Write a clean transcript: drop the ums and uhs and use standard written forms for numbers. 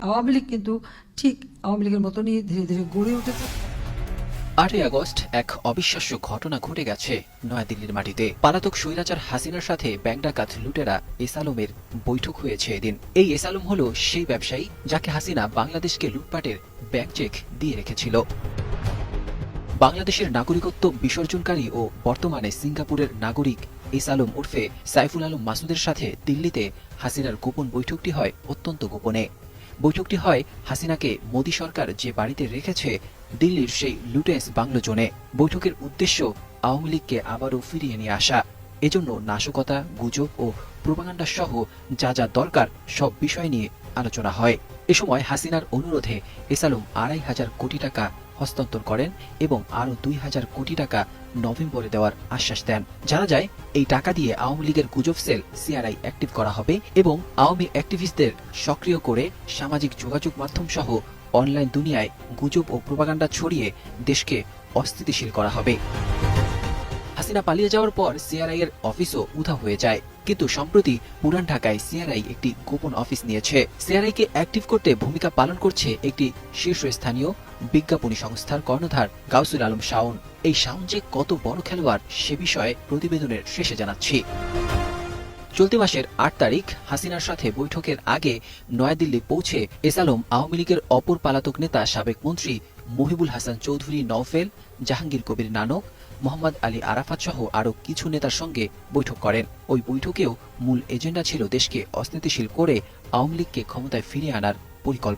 আওয়ামী লীগ কিন্তু ঠিক আওয়ামী লীগের মতনই ধীরে ধীরে গড়ে উঠেছে। 8ই আগস্ট এক অবিশ্বাস্য ঘটনা ঘটে গেছে নয়াদিল্লির মাটিতে। পলাতক স্বৈরাচার হাসিনার সাথে ব্যাংক ডাকাত লুটেরা এস আলমের বৈঠক হয়েছে এদিন। এই এস আলম হল সেই ব্যবসায়ী যাকে হাসিনা বাংলাদেশকে লুটপাটের ব্যাংক চেক দিয়ে রেখেছিল। বাংলাদেশের নাগরিকত্ব বিসর্জনকারী ও বর্তমানে সিঙ্গাপুরের নাগরিক এস আলম ওরফে সাইফুল আলম মাসুদের সাথে দিল্লিতে হাসিনার গোপন বৈঠকটি হয় অত্যন্ত গোপনে। বৈঠকটি হয় হাসিনাকে মোদী সরকার যে বাড়িতে রেখেছে দিল্লির সেই লুটেন্স বাংলো জোনে। বৈঠকের উদ্দেশ্য আওয়ামী লীগকে আবারও ফিরিয়ে নিয়ে আসা। এজন্য নাশকতা, গুজব ও প্রোপাগান্ডা সহ যা যা দরকার সব বিষয় নিয়ে আলোচনা হয়। এ সময় হাসিনার অনুরোধে এস আলম ২৫০০ কোটি টাকা হস্তান্তর করেন এবং আরও ২০০০ কোটি টাকা নভেম্বরে দেওয়ার আশ্বাস দেন। জানা যায় এই টাকা দিয়ে আওয়ামী লীগের গুজব সেল সিআরআই অ্যাক্টিভ করা হবে এবং আওয়ামী অ্যাক্টিভিস্টদের সক্রিয় করে সামাজিক যোগাযোগ মাধ্যম সহ অনলাইন দুনিয়ায় গুজব ও প্রোপাগান্ডা ছড়িয়ে দেশকে অস্থিতিশীল করা হবে। হাসিনা পালিয়ে যাওয়ার পর সিআরআই এর অফিসও উধাও হয়ে যায়, কিন্তু সম্প্রতি পুরান ঢাকায় সিআরআই একটি গোপন অফিস নিয়েছে। সিআরআই কে অ্যাক্টিভ করতে ভূমিকা পালন করছে একটি শীর্ষস্থানীয় বিজ্ঞাপনী সংস্থার কর্ণধার গাউসুল আলম শাওন। এই শাওন যে কত বড় খেলোয়াড় সে বিষয়ে প্রতিবেদনের শেষে জানাচ্ছি। চলতি মাসের ৮ তারিখ হাসিনার সাথে বৈঠকের আগে নয়াদিল্লি পৌঁছে এস আলম আওয়ামী লীগের অপর পলাতক নেতা সাবেক মন্ত্রী মহিবুল হাসান চৌধুরী নওফেল, জাহাঙ্গীর কবির নানক, মোহাম্মদ আলী আরাফাত সহ আরও কিছু নেতার সঙ্গে বৈঠক করেন। ওই বৈঠকেও মূল এজেন্ডা ছিল দেশকে অস্থিতিশীল করে আওয়ামী লীগকে ক্ষমতায় ফিরিয়ে আনার পরিকল্পনা।